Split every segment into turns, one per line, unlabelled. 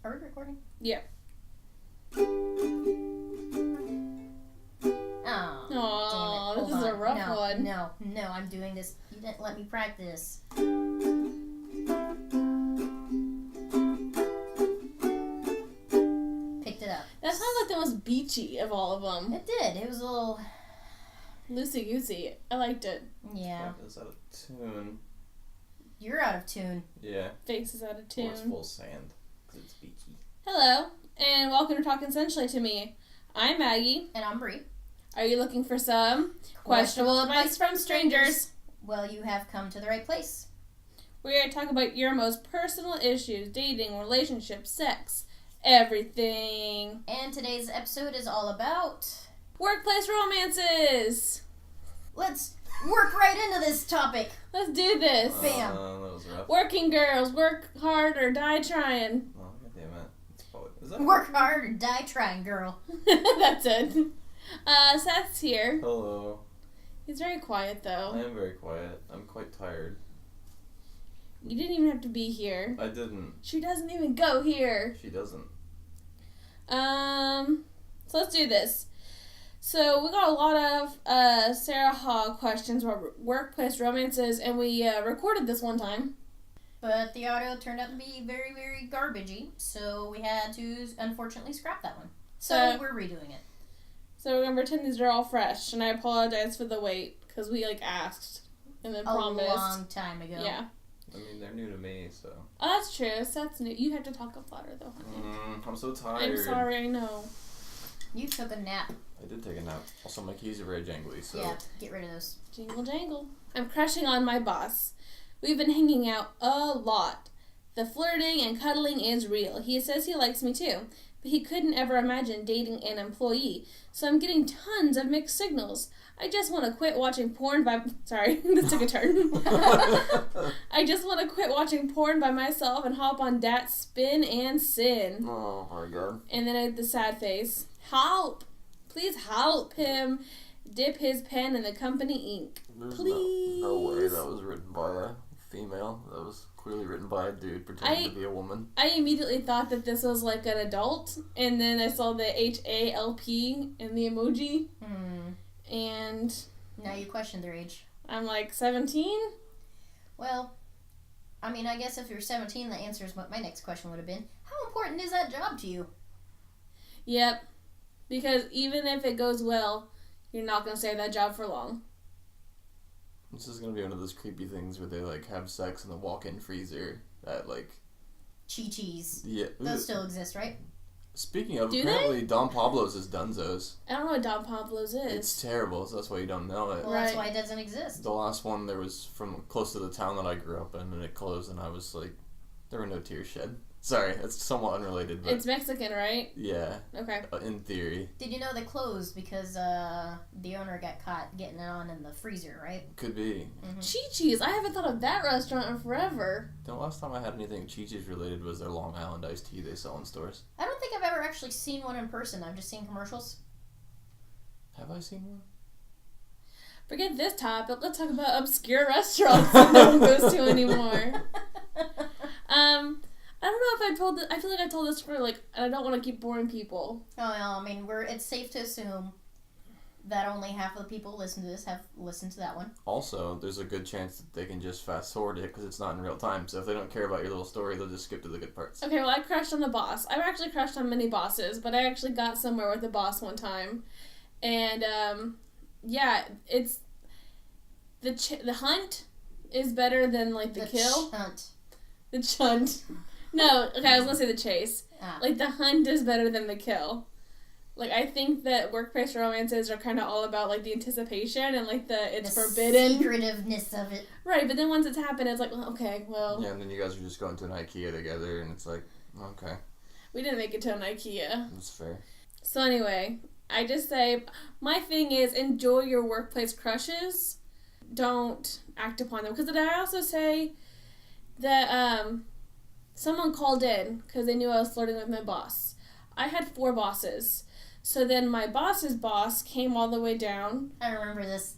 Are we recording?
Yeah.
Oh,
this is a rough one.
No, I'm doing this. You didn't let me practice. Picked it up.
That sounds like the most beachy of all of them.
It did. It was a little...
loosey-goosey. I liked it.
Yeah.
It's out of tune.
You're out of tune.
Yeah.
Face is out of tune.
Or it's full of sand. Because it's beachy.
Hello, and welcome to Consensually to me. I'm Maggie.
And I'm Bree.
Are you looking for some questionable advice from strangers?
Well, you have come to the right place.
We're going to talk about your most personal issues, dating, relationships, sex, everything.
And today's episode is all about...
workplace romances.
Let's work right into this topic.
Let's do this.
Bam.
That was rough.
Working girls, work hard or die trying.
Oh, goddammit. Is that
Work hard or die trying, girl.
That's it. Seth's here.
Hello.
He's very quiet,
I
though.
am very quiet. I'm quite tired.
You didn't even have to be here.
I didn't.
She doesn't even go here.
She doesn't.
So let's do this. So we got a lot of Sarah Hogg questions about workplace romances, and we recorded this one time.
But the audio turned out to be very, very garbagey, so we had to, unfortunately, scrap that one. So we're redoing it.
So we're going to pretend these are all fresh, and I apologize for the wait, because we, asked and then promised.
A long time ago.
Yeah.
I mean, they're new to me, so.
Oh, that's true. Seth's new. You have to talk up louder, though, honey.
I'm so tired.
I'm sorry, I know.
You took a nap.
I did take a nap. Also, my keys are very jangly, so.
Yeah, get rid of those.
Jingle jangle. I'm crushing on my boss. We've been hanging out a lot. The flirting and cuddling is real. He says he likes me too, but he couldn't ever imagine dating an employee. So I'm getting tons of mixed signals. I just want to quit watching porn by... Sorry, this took a turn. I just want to quit watching porn by myself and hop on Dat Spin and Sin.
Oh my god.
And then I had the sad face. Help! Please help him dip his pen in the company ink.
There's
Please.
no way that was written by a female. That was clearly written by a dude pretending to be a woman.
I immediately thought that this was like an adult, and then I saw the HALP in the emoji, and...
Now you question their age.
I'm like, 17?
Well, I mean, I guess if you're 17, that answers what my next question would have been. How important is that job to you?
Yep. Because even if it goes well, you're not going to stay at that job for long.
This is gonna be one of those creepy things where they have sex in the walk-in freezer at
ChiChi's.
Yeah.
Those still exist, right?
Speaking of,
Do
apparently
they?
Don Pablo's is Dunzo's.
I don't know what Don Pablo's is.
It's terrible, so that's why you don't know it.
Well, that's why it doesn't exist.
The last one there was from close to the town that I grew up in, and it closed, and I was like, there were no tears shed. Sorry, it's somewhat unrelated, but...
It's Mexican, right?
Yeah.
Okay.
In theory.
Did you know they closed because the owner got caught getting it on in the freezer, right?
Could be.
Mm-hmm.
ChiChi's. I haven't thought of that restaurant in forever.
The last time I had anything ChiChi's related was their Long Island iced tea they sell in stores.
I don't think I've ever actually seen one in person. I've just seen commercials.
Have I seen one?
Forget this topic. Let's talk about obscure restaurants that no one goes to anymore. I don't know if I told this. I feel like I told this for and I don't want to keep boring people.
Oh, no, I mean, it's safe to assume that only half of the people listen to this have listened to that one.
Also, there's a good chance that they can just fast forward it because it's not in real time. So if they don't care about your little story, they'll just skip to the good parts.
Okay, well, I crushed on the boss. I've actually crushed on many bosses, but I actually got somewhere with the boss one time. And, yeah, it's... The hunt is better than, the kill.
Chunt.
The chunt. No, okay, I was gonna say the chase.
Ah.
The hunt is better than the kill. I think that workplace romances are kind of all about, the anticipation and, it's
the
forbidden.
secretiveness of it.
Right, but then once it's happened, it's okay, well...
Yeah, and then you guys are just going to an IKEA together, and it's okay.
We didn't make it to an IKEA.
That's fair.
So anyway, I just say, my thing is, enjoy your workplace crushes. Don't act upon them. Because did I also say that, someone called in because they knew I was flirting with my boss. I had 4 bosses. So then my boss's boss came all the way down.
I remember this.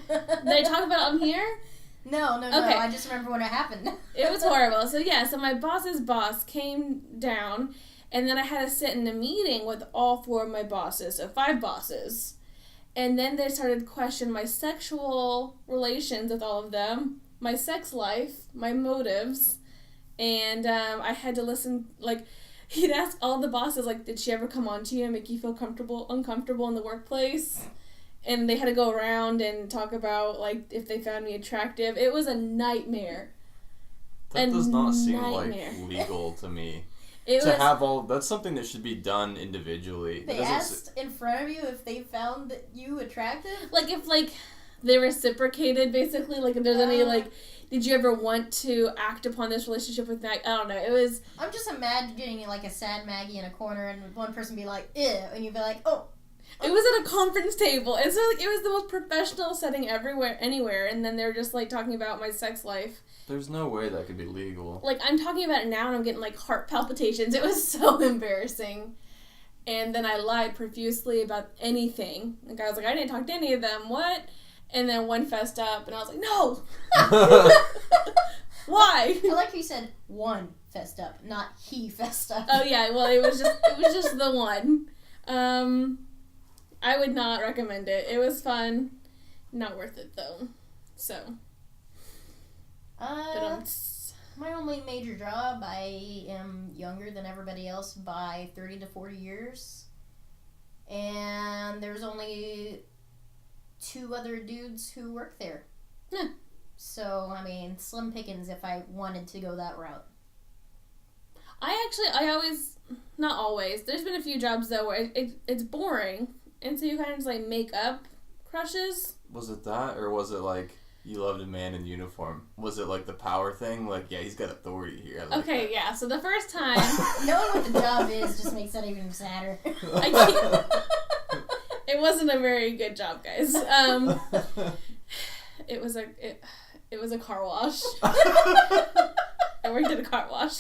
Did I talk about it on here?
No.
Okay.
I just remember when it happened.
It was horrible. So my boss's boss came down, and then I had to sit in a meeting with all 4 of my bosses, so 5 bosses. And then they started questioning my sexual relations with all of them, my sex life, my motives, and I had to listen, like, he'd ask all the bosses, like, did she ever come on to you and make you feel uncomfortable in the workplace? And they had to go around and talk about, like, if they found me attractive. It was a nightmare.
That does not seem like legal to me. That's something that should be done individually.
They asked in front of you if they found you attractive?
Like, if, like, they reciprocated, basically. Like, if there's any, like, did you ever want to act upon this relationship with Maggie? I don't know. It was...
I'm just imagining, like, a sad Maggie in a corner and one person be like, ew, and you'd be like, oh.
It was at a conference table, and so, like, it was the most professional setting anywhere, and then they were just, like, talking about my sex life.
There's no way that could be legal.
Like, I'm talking about it now, and I'm getting, like, heart palpitations. It was so embarrassing. And then I lied profusely about anything. The guy was like, I didn't talk to any of them. What? And then one fessed up, and I was like, no! Why?
I like how you said one fessed up, not he fessed up.
Oh, yeah, well, it was just the one. I would not recommend it. It was fun. Not worth it, though. So.
My only major job, I am younger than everybody else by 30 to 40 years. And there's only 2 other dudes who work there. So, I mean, slim pickings if I wanted to go that route.
I always, not always, there's been a few jobs, though, where it's boring. And so you kind of just, like, make up crushes. Was
it that, or was it, like, you loved a man in uniform? Was it, like, the power thing? Like, yeah, he's got authority here.
Okay, that. Yeah, so the first time...
Knowing what the job is just makes that even sadder.
It wasn't a very good job, guys. It was a car wash. I worked at a car wash.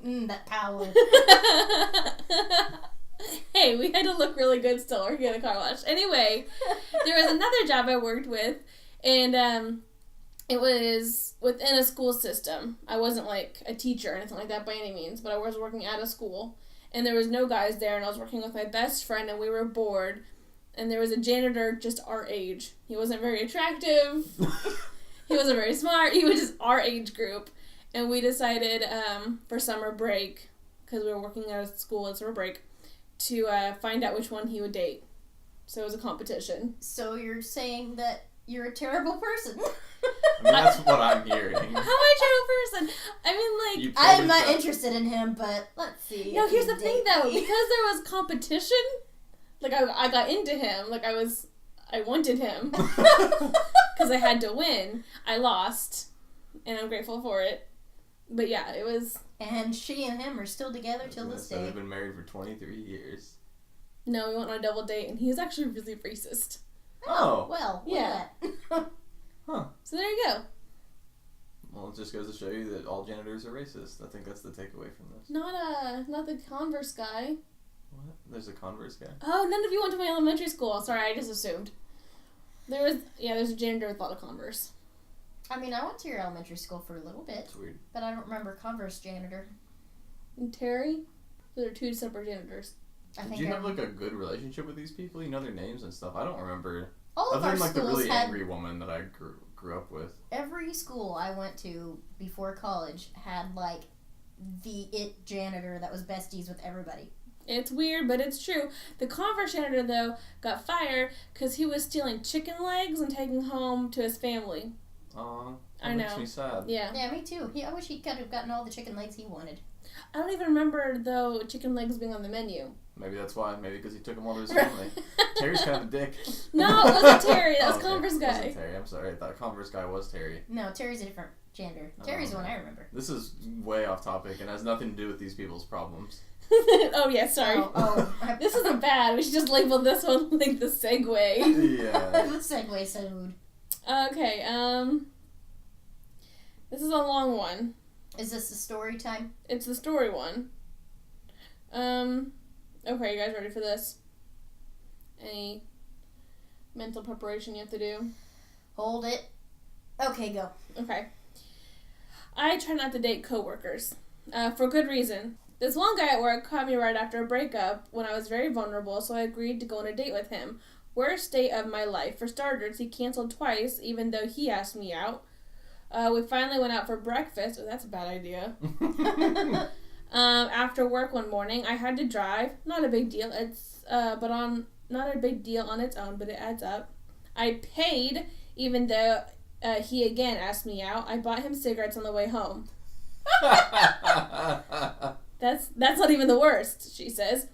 That power.
Hey, we had to look really good still working at a car wash. Anyway, there was another job I worked with, and it was within a school system. I wasn't, like, a teacher or anything like that by any means, but I was working at a school, and there was no guys there, and I was working with my best friend, and we were bored, and there was a janitor just our age. He wasn't very attractive. He wasn't very smart. He was just our age group, and we decided for summer break, because we were working at a school at summer break, to find out which one he would date. So it was a competition.
So you're saying that you're a terrible person.
I mean, that's what I'm hearing.
How am I a terrible person? I mean, like...
I'm not interested in him, but let's see.
No, here's the thing, though. Because there was competition, like, I got into him. Like, I wanted him. Because I had to win. I lost. And I'm grateful for it. But yeah, it was...
And she and him are still together till this day.
They've been married for 23 years.
No, we went on a double date, and he was actually really racist.
Oh, well,
yeah.
Huh.
So there you go.
Well, it just goes to show you that all janitors are racist. I think that's the takeaway from this.
Not the Converse guy.
What? There's a Converse guy?
Oh, none of you went to my elementary school. Sorry, I just assumed. There's a janitor with a lot of Converse.
I mean, I went to your elementary school for a little bit.
That's weird.
But I don't remember Converse janitor.
And Terry? There are 2 separate janitors.
Did you have, like, a good relationship with these people? You know their names and stuff. I don't remember.
All of
other
our
than, like, the
schools
really
had...
angry woman that I grew up with.
Every school I went to before college had, like, the it janitor that was besties with everybody.
It's weird, but it's true. The Converse janitor, though, got fired because he was stealing chicken legs and taking home to his family.
Aw,
that
makes me sad.
Yeah.
Yeah, me too. I wish he could have gotten all the chicken legs he wanted.
I don't even remember, though, chicken legs being on the menu.
Maybe that's why. Maybe because he took them all to his family. Terry's kind of a dick.
No, it wasn't Terry. That was
okay.
Converse guy.
It wasn't Terry. I'm sorry. That Converse guy was Terry.
No, Terry's a different janitor. Terry's the one I remember.
This is way off topic and has nothing to do with these people's problems.
Oh, yeah, sorry.
This
isn't bad. We should just label this one, like, the segue.
Yeah.
The segue sound.
Okay, this is a long one.
Is this the story time?
It's the story one. Okay, you guys ready for this? Any mental preparation you have to do?
Hold it. Okay, go.
Okay. I try not to date coworkers. For good reason. This one guy at work caught me right after a breakup when I was very vulnerable, so I agreed to go on a date with him. Worst date of my life. For starters, he canceled twice, even though he asked me out. We finally went out for breakfast. Oh, that's a bad idea. After work one morning, I had to drive. Not a big deal. Not a big deal on its own, but it adds up. I paid, even though he again asked me out. I bought him cigarettes on the way home. That's not even the worst, she says.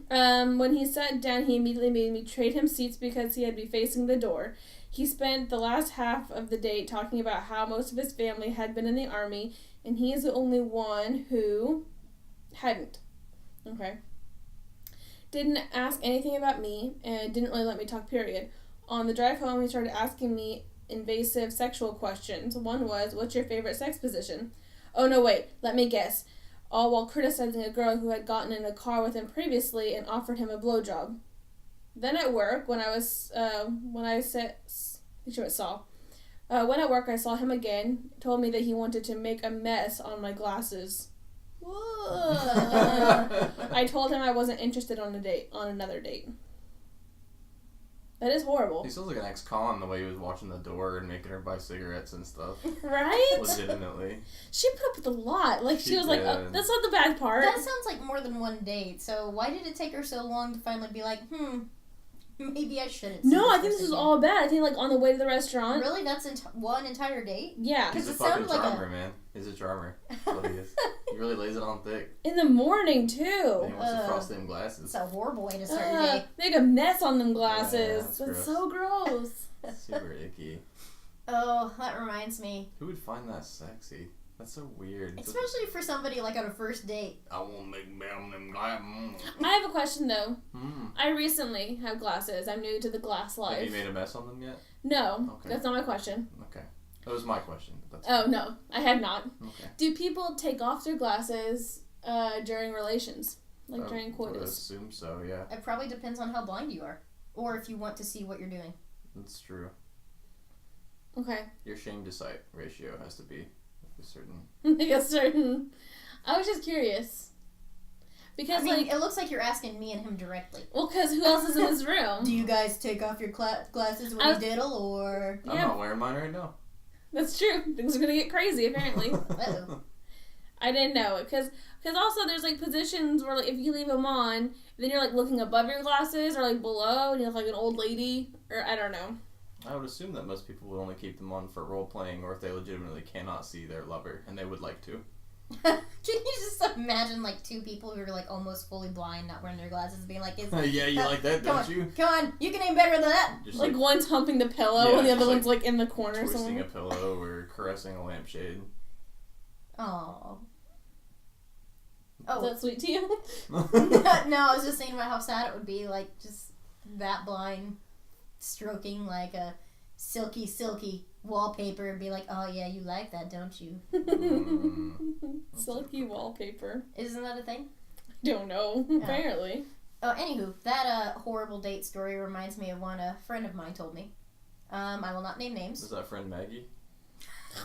When he sat down, he immediately made me trade him seats because he had me facing the door. He spent the last half of the date talking about how most of his family had been in the army, and he is the only one who hadn't. Okay. Didn't ask anything about me, and didn't really let me talk, period. On the drive home, he started asking me invasive sexual questions. One was, what's your favorite sex position? Oh, no, wait, let me guess. All while criticizing a girl who had gotten in a car with him previously and offered him a blowjob. Then at work, when at work I saw him again, told me that he wanted to make a mess on my glasses. I told him I wasn't interested on another date. That is horrible.
He sounds like an ex-con the way he was watching the door and making her buy cigarettes and stuff.
Right?
Legitimately.
She put up with a lot. Like, she was
did.
like, oh, that's not the bad part.
That sounds like more than one date. So why did it take her so long to finally be like, maybe I shouldn't?
No, I think this was all bad. I think, like, on the way to the restaurant.
Really? That's one entire date?
Yeah.
He's a
it
fucking
sounded like
charmer, man. He's a charmer. That's what he is. He really lays it on thick.
In the morning,
And
too.
he wants to frost them glasses.
It's a horrible way to start your day.
Make a mess on them
Yeah,
glasses.
that's
That's
gross.
so gross.
Super icky.
Oh, that reminds me.
Who would find that sexy? That's so weird.
Especially for somebody like on a first date.
I won't make them glasses.
I have a question, though. I recently have glasses. I'm new to the glass life.
Have you made a mess on them yet?
No,
Okay.
that's not my question.
Okay. That was my question. But that's
Oh, no, I have not.
okay.
Do people take off their glasses during relations? Like during
I would
coitus?
assume so, yeah.
It probably depends on how blind you are. Or if you want to see what you're doing.
That's true.
Okay.
Your shame to sight ratio has to be a certain...
Like a certain... I was just curious. Because,
I mean,
like...
it looks like you're asking me and him directly.
Well, because who else is in this room?
Do you guys take off your glasses when you diddle, or...
I'm not wearing mine right now.
That's true. Things are going to get crazy, apparently.
Uh-oh.
I didn't know it. Because also there's, like, positions where, like, if you leave them on, then you're, like, looking above your glasses or, like, below, and you look like an old lady. Or, I don't know.
I would assume that most people would only keep them on for role-playing or if they legitimately cannot see their lover, and they would like to.
Can you just imagine, like, two people who are, like, almost fully blind, not wearing their glasses, being like,
Yeah, you like that,
come
don't
on,
you?
Come on, you can aim better than that.
Just
Like, one's humping the pillow
Yeah,
and the other
just,
one's, like, in the corner
twisting
somewhere.
a pillow or caressing a lampshade.
Oh.
Is
Oh.
that sweet to you?
No, I was just thinking about how sad it would be, like, just that blind stroking, like, a silky wallpaper and be like, oh, yeah, you like that, don't you?
Silky wallpaper.
Isn't that a thing?
Don't know.
Yeah.
Apparently.
Oh, anywho, that horrible date story reminds me of one a friend of mine told me. I will not name names.
Is that friend Maggie?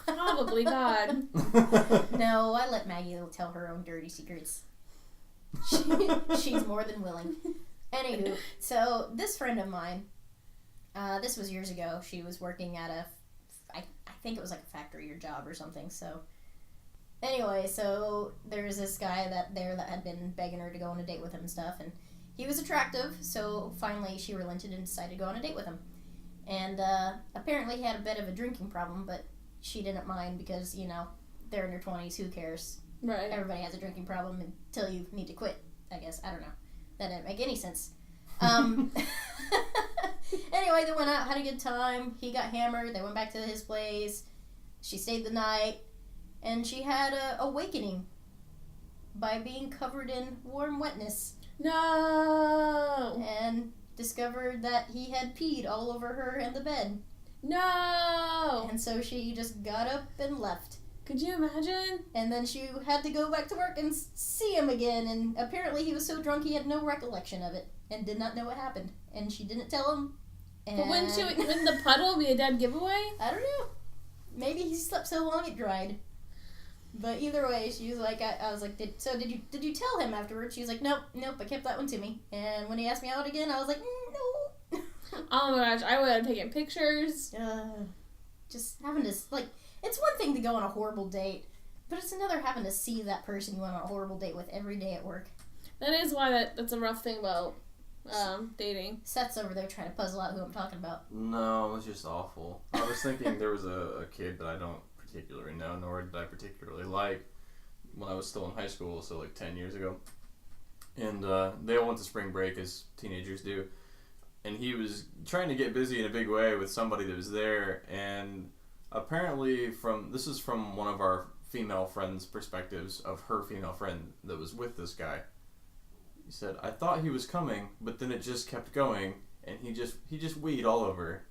Probably, God.
No, I let Maggie tell her own dirty secrets. She's more than willing. Anywho, so this friend of mine, this was years ago. She was working at I think it was like a factory or job or something. So anyway, so there was this guy that had been begging her to go on a date with him and stuff, and he was attractive. So finally, she relented and decided to go on a date with him. And apparently, he had a bit of a drinking problem, but she didn't mind because, you know, they're in their 20s. Who cares?
Right.
Everybody has a drinking problem until you need to quit, I guess. I don't know. That didn't make any sense. Anyway, they went out, had a good time. He got hammered. They went back to his place. She stayed the night. And she had a awakening by being covered in warm wetness.
No.
And discovered that he had peed all over her and the bed.
No.
And so she just got up and left.
Could you imagine?
And then she had to go back to work and see him again. And apparently he was so drunk he had no recollection of it and did not know what happened. And she didn't tell him. And
But wouldn't the puddle be a dead giveaway?
I don't know. Maybe he slept so long it dried. But either way, she was like, I was like, did you tell him afterwards? She was like, nope, I kept that one to me. And when he asked me out again, I was like, no.
Oh my gosh, I would have taken pictures.
Just having to, like, it's one thing to go on a horrible date, but it's another having to see that person you went on a horrible date with every day at work.
That is why that's a rough thing about dating.
Seth's over there trying to puzzle out who I'm talking about.
No, it was just awful. I was thinking there was a kid that I don't particularly know, nor did I particularly like when I was still in high school, so like 10 years ago. And they all went to spring break, as teenagers do. And he was trying to get busy in a big way with somebody that was there. And apparently, this is from one of our female friends' perspectives of her female friend that was with this guy. He said, I thought he was coming, but then it just kept going, and he just weed all over.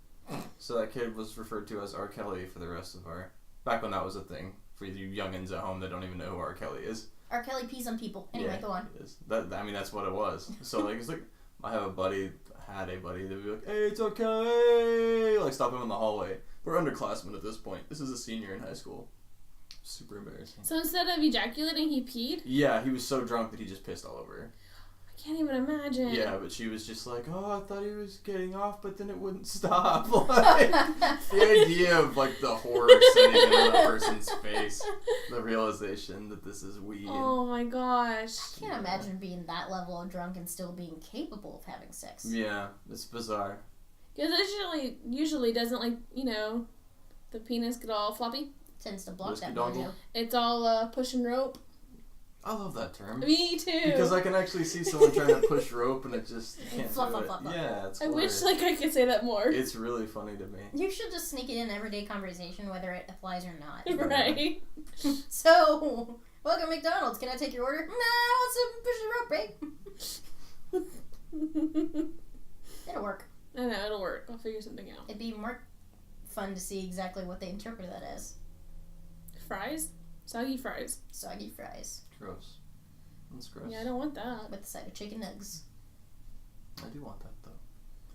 So that kid was referred to as R. Kelly for the rest of our... Back when that was a thing, for you youngins at home that don't even know who R. Kelly is.
R. Kelly pees on people. Anyway,
yeah,
go on.
It is. That's what it was. So, like, it's like, I had a buddy that would be like, hey, it's okay! Like, stop him in the hallway. We're underclassmen at this point. This is a senior in high school. Super embarrassing.
So instead of ejaculating, he peed?
Yeah, he was so drunk that he just pissed all over her.
I can't even imagine.
Yeah, but she was just like, oh, I thought he was getting off, but then it wouldn't stop. Like, the idea of, like, the horror sitting in that person's face. The realization that this is weed.
Oh my gosh.
I can't imagine being that level of drunk and still being capable of having sex.
Yeah, it's bizarre.
Because it usually doesn't, like, the penis get all floppy.
Tends to block
Whiskey
that
dongle?
mojo.
It's all push and rope.
I love that term.
Me too.
Because I can actually see someone trying to push rope and it just can't
Flop,
do
flop,
it.
flop, flop.
Yeah, it's
I
hilarious.
wish I could say that more.
It's really funny to me.
You should just sneak it in everyday conversation, whether it applies or not.
Right.
So, welcome to McDonald's. Can I take your order? Nah, I want some push and rope, babe. It'll work.
I know, it'll work. I'll figure something out.
It'd be more fun to see exactly what they interpret that as.
Fries? Soggy fries.
Soggy fries.
Gross. That's gross.
Yeah, I don't want that.
With the side of chicken nugs.
I do want that, though.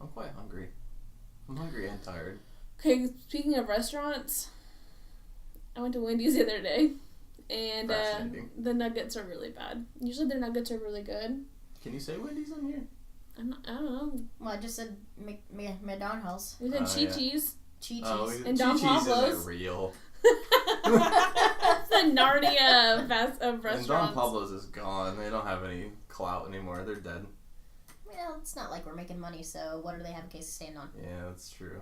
I'm quite hungry. I'm hungry and tired.
Okay, speaking of restaurants, I went to Wendy's the other day, and the nuggets are really bad. Usually their nuggets are really good.
Can you say Wendy's on here?
I don't know.
Well, I just said McDonald's.
We said ChiChi's.
ChiChi's.
Oh,
And Don
ChiChi's
Pablo's.
isn't real.
The Narnia of restaurants.
And Don Pablo's is gone. They don't have any clout anymore. They're dead.
Well, it's not like we're making money, so what do they have a case to stand on?
Yeah, that's true.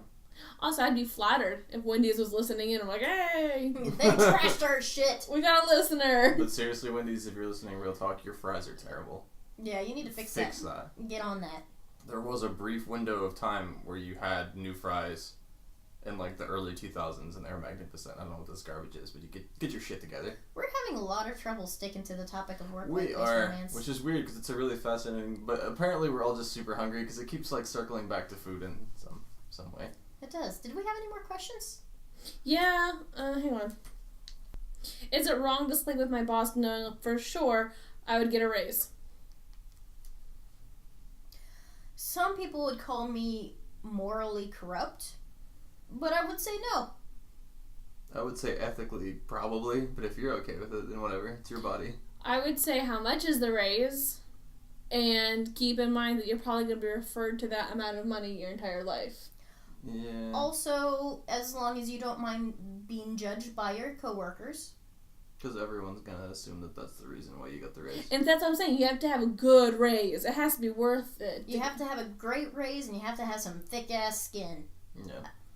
Also, I'd be flattered if Wendy's was listening in. I'm like, hey!
They trashed our shit!
We got a listener!
But seriously, Wendy's, if you're listening real talk, your fries are terrible.
Yeah, you need to fix that. Get on that.
There was a brief window of time where you had new fries in like the early 2000s and they were magnificent. I don't know what this garbage is, but you could get your shit together.
We're having a lot of trouble sticking to the topic of
We are, which is weird because it's a really fascinating, but apparently we're all just super hungry because it keeps like circling back to food in some way.
It does. Did we have any more questions?
Yeah, hang on. Is it wrong to sleep with my boss knowing for sure I would get a raise?
Some people would call me morally corrupt, but I would say no.
I would say ethically, probably, but if you're okay with it, then whatever. It's your body.
I would say how much is the raise, and keep in mind that you're probably going to be referred to that amount of money your entire life.
Yeah.
Also, as long as you don't mind being judged by your coworkers.
Because everyone's going to assume that that's the reason why you got the raise.
And that's what I'm saying. You have to have a good raise. It has to be worth it.
You have to have a great raise, and you have to have some thick-ass skin.
Yeah.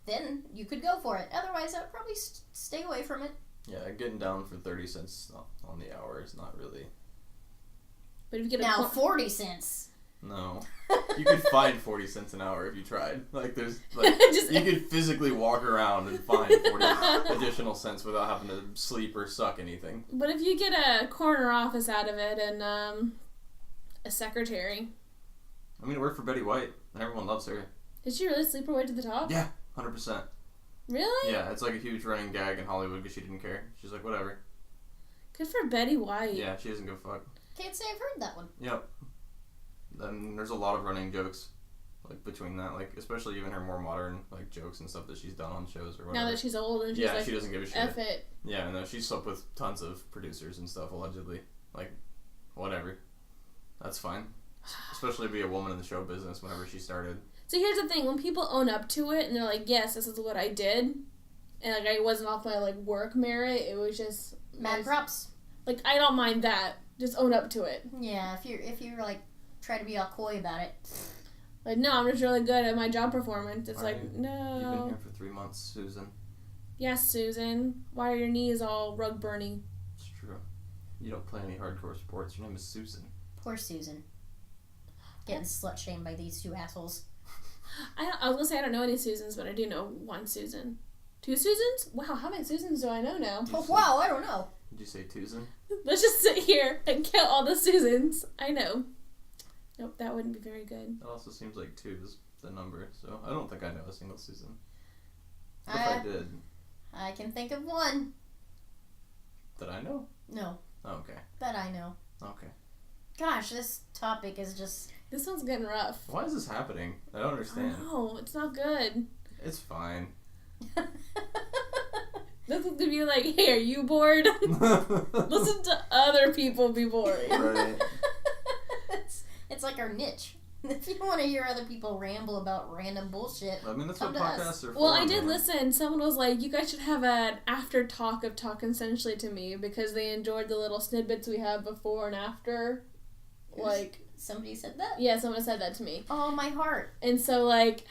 Then you could go for it. Otherwise, I would probably stay away from it.
Yeah, getting down for 30 cents on the hour is not really...
But if you get
now, 40 cents.
No. You could find 40 cents an hour if you tried. Like, there's, like, you could physically walk around and find 40 additional cents without having to sleep or suck anything.
But if you get a corner office out of it and a secretary.
I mean, it worked for Betty White. Everyone loves her.
Did she really sleep her way to the top?
Yeah, 100%.
Really?
Yeah, it's like a huge running gag in Hollywood because she didn't care. She's like, whatever.
Good for Betty White.
Yeah, she doesn't give a fuck.
Can't say I've heard that one.
Yep. Then there's a lot of running jokes Like, between that, like, especially even her more modern, like, jokes and stuff that she's done on shows or whatever.
Now that she's old and she's
she doesn't give a shit.
F it.
Yeah, no, she slept with tons of producers and stuff, allegedly. Like, whatever. That's fine. Especially to be a woman in the show business whenever she started.
So here's the thing, when people own up to it and they're like, yes, this is what I did, and like I wasn't off my like work merit, it was just
Mad props.
Like, I don't mind that. Just own up to it.
Yeah, if you're like try to be all coy about it.
Like, no, I'm just really good at my job performance. It's like, no.
You've been here for 3 months, Susan.
Yes, Susan. Why are your knees all rug burning?
It's true. You don't play any hardcore sports. Your name is Susan.
Poor Susan. Getting slut shamed by these two assholes.
I was gonna say I don't know any Susans, but I do know one Susan. 2 Susans? Wow, how many Susans do I know now?
Oh, wow, I don't know.
Did you say Susan?
Let's just sit here and count all the Susans. I know. Nope, that wouldn't be very good.
That also seems like 2 is the number, so I don't think I know a single Susan. If I did.
I can think of one.
That I know?
No.
Oh, okay.
That I know.
Okay.
Gosh, this topic is just...
This one's getting rough.
Why is this happening? I don't understand.
No, it's not good.
It's fine.
This is gonna be like, hey, are you bored? Listen to other people be boring.
Right.
It's like our niche. If you want to hear other people ramble about random bullshit,
I mean, that's
come
what
to
podcasts
us.
are for.
Well, I did
man.
listen. Someone was like, you guys should have an after talk of Talk Consensually to Me because they enjoyed the little snippets we have before and after. Like,
somebody said that?
yeah, someone said that to me.
Oh, my heart.
And so, like,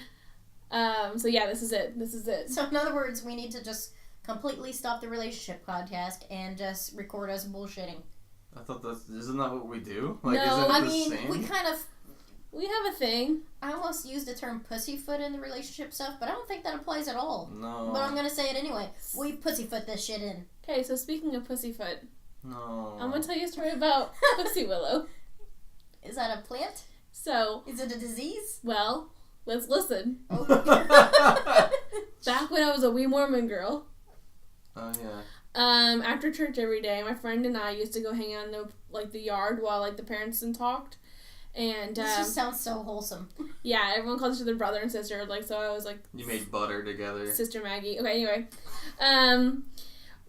so yeah, this is it. This is it.
So, in other words, we need to just completely stop the relationship podcast and just record us bullshitting.
I thought isn't that what we do? Like,
No,
isn't it
I
the
mean,
same?
we kind of...
We have a thing.
I almost used the term pussyfoot in the relationship stuff, but I don't think that applies at all.
No.
But I'm going to say it anyway. We pussyfoot this shit in.
Okay, so speaking of pussyfoot,
No.
I'm gonna tell you a story about Pussy Willow.
Is that a plant?
So,
Is it a disease?
well, let's listen.
Oh.
Back when I was a wee Mormon girl,
Oh, yeah.
after church every day, my friend and I used to go hang out in the yard while like the parents talked. And
This just sounds so wholesome.
yeah, everyone called each other brother and sister. Like, so I was like,
You made butter together.
Sister Maggie. Okay, anyway,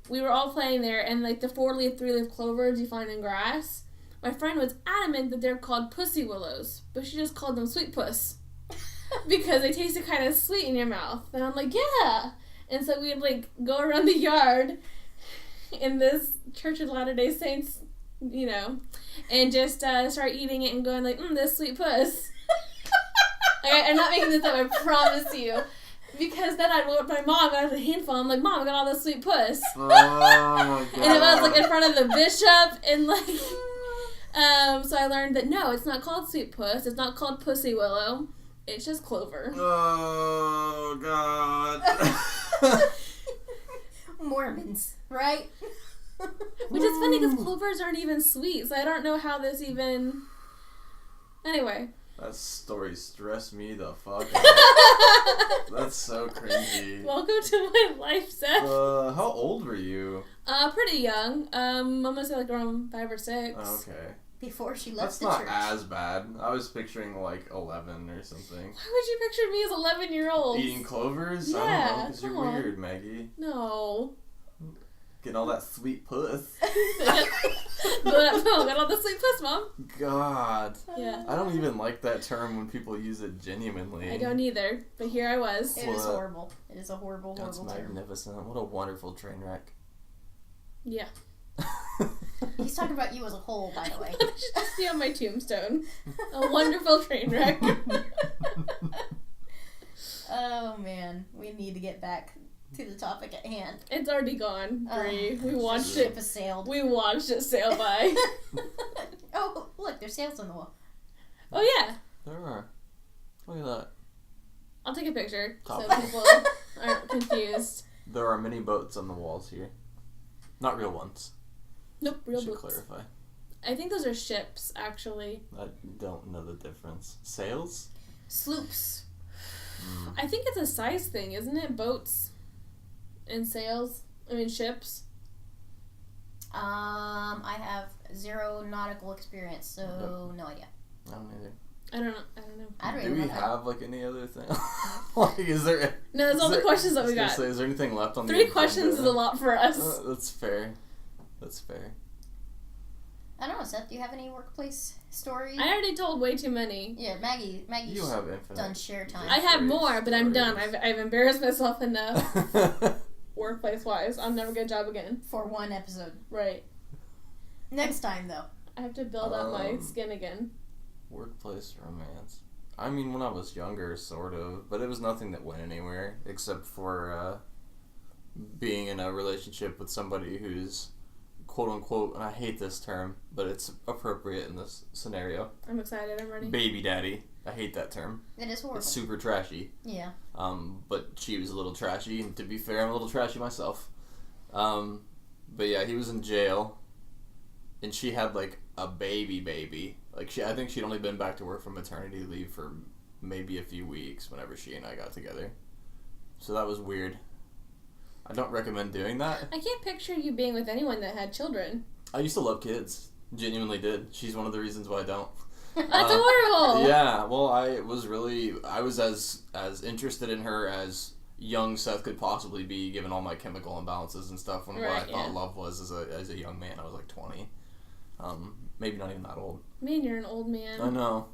we were all playing there, and like the 4-leaf, 3-leaf clovers you find in grass. My friend was adamant that they're called pussy willows, but she just called them sweet puss because they tasted kind of sweet in your mouth. And I'm like, yeah. And so we'd like go around the yard in this Church of Latter-day Saints, you know, and just start eating it and going like, this sweet puss. I'm not making this up, I promise you. Because then I'd look at my mom and I had a handful. I'm like, Mom, I got all this sweet puss.
Oh, my God.
And it was like in front of the bishop and like... so I learned that no, it's not called sweet puss. It's not called pussy willow. It's just clover.
Oh, God.
Mormons, right?
Which is funny because clovers aren't even sweet, so I don't know how this even... Anyway.
That story stressed me the fuck out. That's so cringy.
Welcome to my life, Seth.
How old were you?
Pretty young. I'm gonna say like around 5 or 6.
Oh, okay.
Before she left
That's
the
not
church.
as bad. I was picturing like 11 or something.
Why would you picture me as 11-year-old?
Eating clovers? I
Yeah,
don't know, because you're
come on.
weird, Maggie.
No.
Getting all that sweet puss.
Got all the sweet puss, Mom.
God.
Yeah.
I don't even like that term when people use it genuinely.
I don't either, but here I was.
It is horrible. It is a horrible,
That's
horrible term.
magnificent. What a wonderful train wreck.
Yeah.
He's talking about you as a whole, by the way.
I should just be on my tombstone. A wonderful train wreck.
Oh, man. We need to get back to the topic at hand.
It's already gone, Brie. We watched
Ship
it.
has sailed.
We watched it sail by.
Oh, look, there's sails on the wall.
Oh yeah.
There are. Look at that.
I'll take a picture so
Top.
people aren't confused.
There are many boats on the walls here. Not real ones.
Nope, real
Should
boats.
clarify.
I think those are ships, actually.
I don't know the difference. Sails?
Sloops.
I think it's a size thing, isn't it? Boats and sails. I mean, ships.
I have 0 nautical experience, so no idea.
I don't either.
I don't know.
I don't
Do
even
we
know.
have like any other thing? Like, is there?
No, that's all the questions that we
I was
got.
gonna say, is there anything left on the
3 questions is a lot for us.
That's fair. That's fair.
I don't know, Seth. Do you have any workplace stories?
I already told way too many.
Yeah, Maggie's
You have infinite.
done share time.
I have more, but I'm done.
Stories.
I've embarrassed myself enough workplace-wise. I'll never get a job again.
For one episode.
Right.
Next time, though.
I have to build up my skin again.
Workplace romance. I mean, when I was younger, sort of, but it was nothing that went anywhere except for being in a relationship with somebody who's quote unquote, and I hate this term, but it's appropriate in this scenario.
I'm excited. I'm ready.
Baby daddy. I hate that term.
It is horrible.
It's super trashy.
Yeah.
But she was a little trashy, and to be fair, I'm a little trashy myself. But yeah, he was in jail, and she had like a baby. Like I think she'd only been back to work from maternity leave for maybe a few weeks whenever she and I got together. So that was weird. I don't recommend doing that.
I can't picture you being with anyone that had children.
I used to love kids. Genuinely did. She's one of the reasons why I don't.
That's horrible.
Yeah, well, I was as interested in her as young Seth could possibly be, given all my chemical imbalances and stuff. When what I thought love was as a young man, I was like 20, maybe not even that old.
Man, you're an old man.
I know,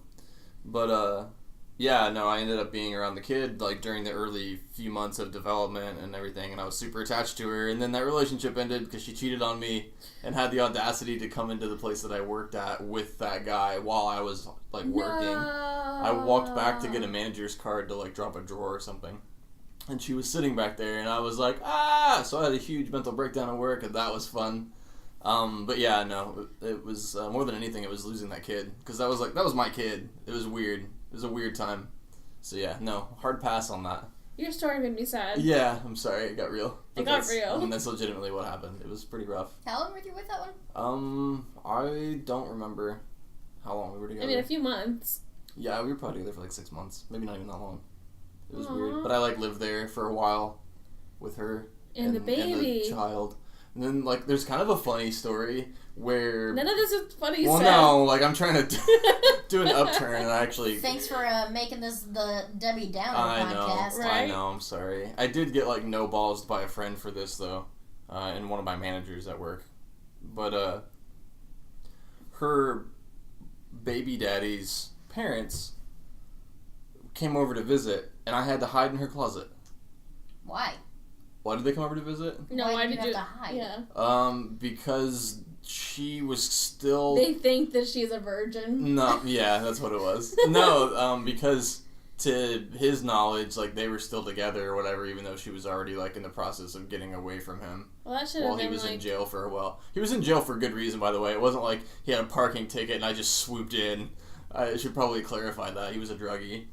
but yeah, no, I ended up being around the kid like during the early few months of development and everything, and I was super attached to her. And then that relationship ended because she cheated on me and had the audacity to come into the place that I worked at with that guy while I was like working.
No.
I walked back to get a manager's card to like drop a drawer or something, and she was sitting back there, and I was like, ah! So I had a huge mental breakdown at work, and that was fun. But yeah, no, it was more than anything, it was losing that kid, because that was my kid. It was weird. It was a weird time. So yeah, no, hard pass on that.
Your story made me sad.
Yeah, I'm sorry, it got real.
It got real.
I mean, that's legitimately what happened. It was pretty rough.
How long were you with that one?
I don't remember how long we were together.
I mean, a few months.
Yeah, we were probably together for like 6 months. Maybe not even that long. It was
Aww.
weird. But I like lived there for a while with her.
And the baby.
And the child. And then like there's kind of a funny story where...
None of this is funny.
Well,
Seth.
no, like I'm trying to do an upturn and I actually...
Thanks for making this the Debbie Downer
I
podcast.
Right?
I know, I'm sorry. I did get like no balls by a friend for this though. And one of my managers at work. But her baby daddy's parents came over to visit, and I had to hide in her closet.
Why?
Why did they come over to visit?
No,
Why
why
did
did
you
you?
have to hide?
Yeah.
Because she was still...
They think that she's a virgin.
No, yeah, that's what it was. No, because to his knowledge, like, they were still together or whatever, even though she was already, like, in the process of getting away from him.
Well, that should have
While
been
he was
like...
in jail for a while. He was in jail for good reason, by the way. It wasn't like he had a parking ticket and I just swooped in. I should probably clarify that. He was a druggie.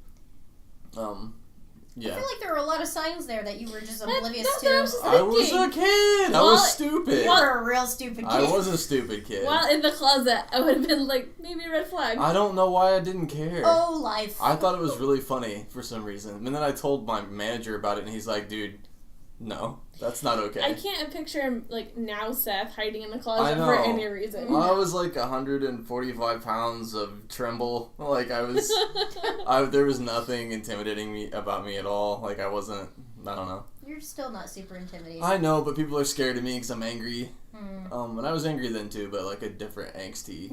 Yeah.
I feel like there were a lot of signs there that you were just oblivious
that's
to.
what I was just
I was a kid! I was stupid!
You were a real stupid kid.
I was a stupid kid.
While in the closet, I would have been like, maybe a red flag.
I don't know why I didn't care.
Oh, life.
I thought it was really funny for some reason. And then I told my manager about it, and he's like, dude, no, that's not okay.
I can't picture him, like, now Seth hiding in the
I
closet
know.
for any reason.
I was like 145 pounds of tremble. Like, I was... there was nothing intimidating about me at all. Like, I wasn't... I don't know.
You're still not super intimidating.
I know, but people are scared of me because I'm angry.
Hmm.
And I was angry then, too, but, like, a different angsty...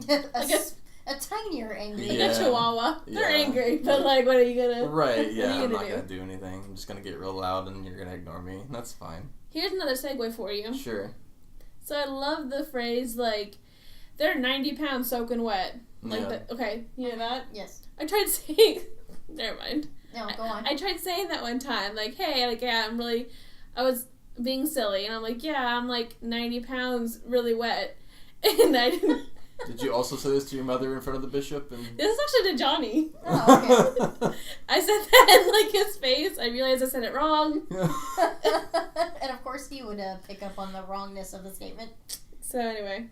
a tinier angry.
Like
Yeah.
a chihuahua. They're
Yeah.
angry, but, like, what are you gonna...
Right,
what
yeah,
are you
I'm not
gonna
going to do anything. I'm just going to get real loud and you're going to ignore me. That's fine.
Here's another segue for you.
Sure.
So I love the phrase, like, they're 90 pounds soaking wet. Like,
Yeah.
okay, you know that?
Yes.
I tried saying... Never mind.
No, go on.
I tried saying that one time, like, hey, like, yeah, I was being silly, and I'm like, yeah, I'm, like, 90 pounds really wet. And I didn't...
Did you also say this to your mother in front of the bishop? And...
This is actually to Johnny.
Oh, okay.
I said that in, like, his face. I realized I said it wrong.
And of course he would pick up on the wrongness of the statement.
So anyway,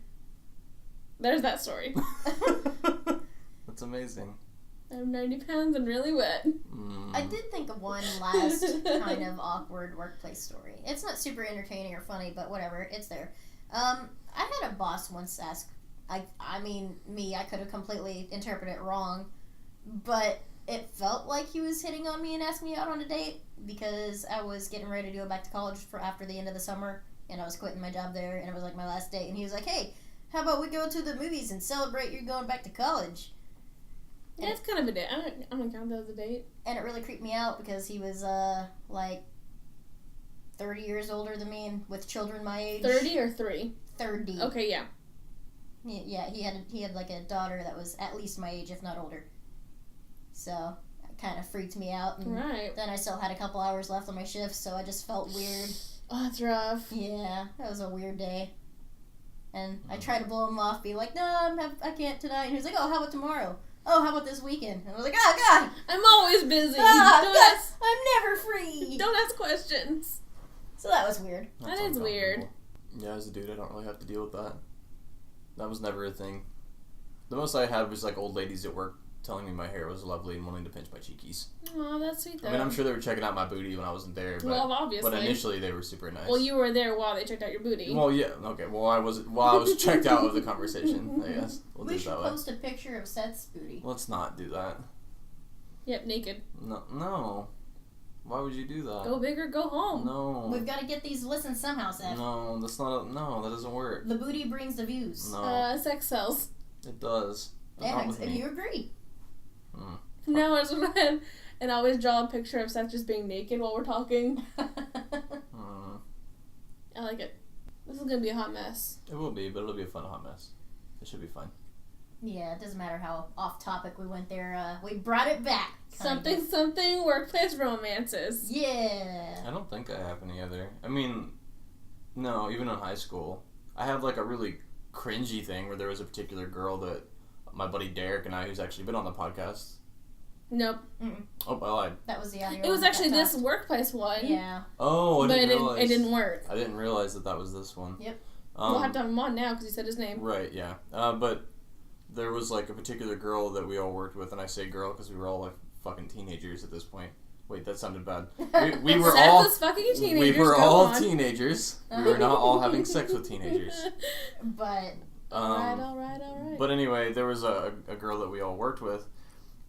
there's that story.
That's amazing.
I'm 90 pounds and really wet.
I did think of one last kind of awkward workplace story. It's not super entertaining or funny, but whatever, it's there. I had a boss once ask, I could have completely interpreted it wrong, but it felt like he was hitting on me and asking me out on a date because I was getting ready to go back to college for after the end of the summer, and I was quitting my job there, and it was like my last date, and he was like, hey, how about we go to the movies and celebrate you going back to college?
Yeah, it's kind of a date. I'm gonna count that as a date.
And it really creeped me out because he was, like 30 years older than me and with children my age.
30 or 3?
30.
Okay, yeah.
Yeah, he had like a daughter that was at least my age, if not older. So it kind of freaked me out. And
right.
then I still had a couple hours left on my shift, so I just felt weird.
Oh, that's rough.
Yeah, that was a weird day. And I tried to blow him off, be like, no, I can't tonight. And he was like, oh, how about tomorrow? Oh, how about this weekend? And I was like, oh, God.
I'm always busy.
I'm never free.
Don't ask questions.
So that was weird.
That is weird.
Yeah, as a dude, I don't really have to deal with that. That was never a thing. The most I had was like old ladies at work telling me my hair was lovely and wanting to pinch my cheekies.
Oh, that's sweet though.
I mean, I'm sure they were checking out my booty when I wasn't there, but,
well, obviously.
but initially they were super nice.
Well, you were there while they checked out your booty.
Well, yeah, okay. Well, I was checked out of the conversation, I guess.
We should post a picture of Seth's booty.
Let's not do that.
Yep, naked.
No. Why would you do that?
Go big or go home.
No.
We've got to get these listens somehow, Seth.
No, that's not. No, that doesn't work.
The booty brings the views.
No.
Sex sells.
It does.
Yeah, you agree.
No, I was in my head and I always draw a picture of Seth just being naked while we're talking. I like it. This is gonna be a hot mess.
It will be, but it'll be a fun hot mess. It should be fun.
Yeah, it doesn't matter how off topic we went there. We brought it back.
Something workplace romances.
Yeah.
I don't think I have any other. I mean, no, even in high school. I had like a really cringy thing where there was a particular girl that my buddy Derek and I, who's actually been on the podcast.
Nope.
Mm-mm.
Oh, I lied.
That was the audio.
It was actually this workplace one.
Yeah.
Oh, I didn't realize.
It didn't work.
I didn't realize that was this one.
Yep.
We'll have to have him on now because he said his name.
Right, yeah. But there was like a particular girl that we all worked with, and I say girl because we were all like fucking teenagers at this point. Wait, that sounded bad. We were
Seth
all
was fucking teenagers.
We were
Go
all
on.
teenagers. We were not all having sex with teenagers.
But
all right.
But anyway, there was a girl that we all worked with,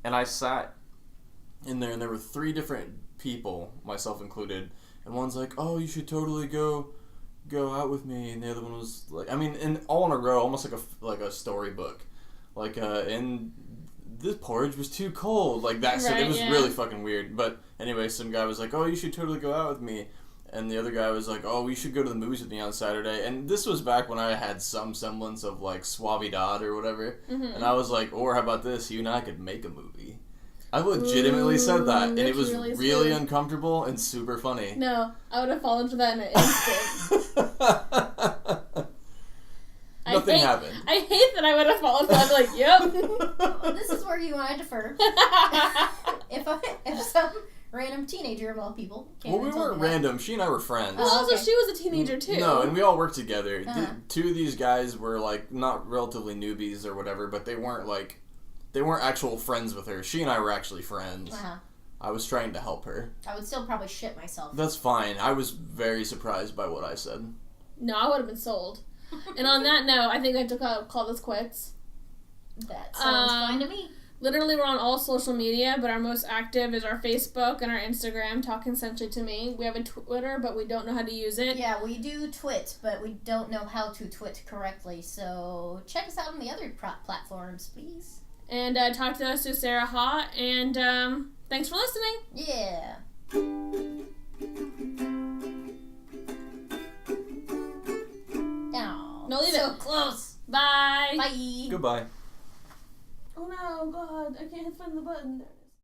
and I sat in there, and there were 3 different people, myself included, and one's like, "Oh, you should totally go out with me," and the other one was like, I mean, and all in a row, almost like a storybook, like and this porridge was too cold, like that. So it was really fucking weird. But anyway, some guy was like, "Oh, you should totally go out with me." And the other guy was like, "Oh, we should go to the movies with me on Saturday." And this was back when I had some semblance of like suavidad or whatever. Mm-hmm. And I was like, "Or how about this? You and I could make a movie." I legitimately said that, and it was really uncomfortable and super funny.
No, I would have fallen for that in an instant.
Nothing happened.
I hate that I would have fallen for that. I'd be like, "Yep."
Well, this is where you and I defer. If some random teenager of all people came
Well, we weren't random. She and I were friends.
Well, also she was a teenager too.
No, and we all worked together.
Uh-huh.
2 of these guys were like not relatively newbies or whatever, but they weren't actual friends with her. She and I were actually friends.
Uh-huh.
I was trying to help her.
I would still probably shit myself.
That's fine. I was very surprised by what I said.
No, I would have been sold. And on that note, I think I have to call this quits.
That sounds fine to me.
Literally, we're on all social media, but our most active is our Facebook and our Instagram, TalkCtoMe. We have a Twitter, but we don't know how to use it.
Yeah, we do twit, but we don't know how to twit correctly. So check us out on the other platforms, please.
And talk to us through Sarah Hott. And thanks for listening.
Yeah. Oh,
no, leave
so
it.
close.
Bye.
Bye.
Goodbye.
Oh no, God, I can't find the button.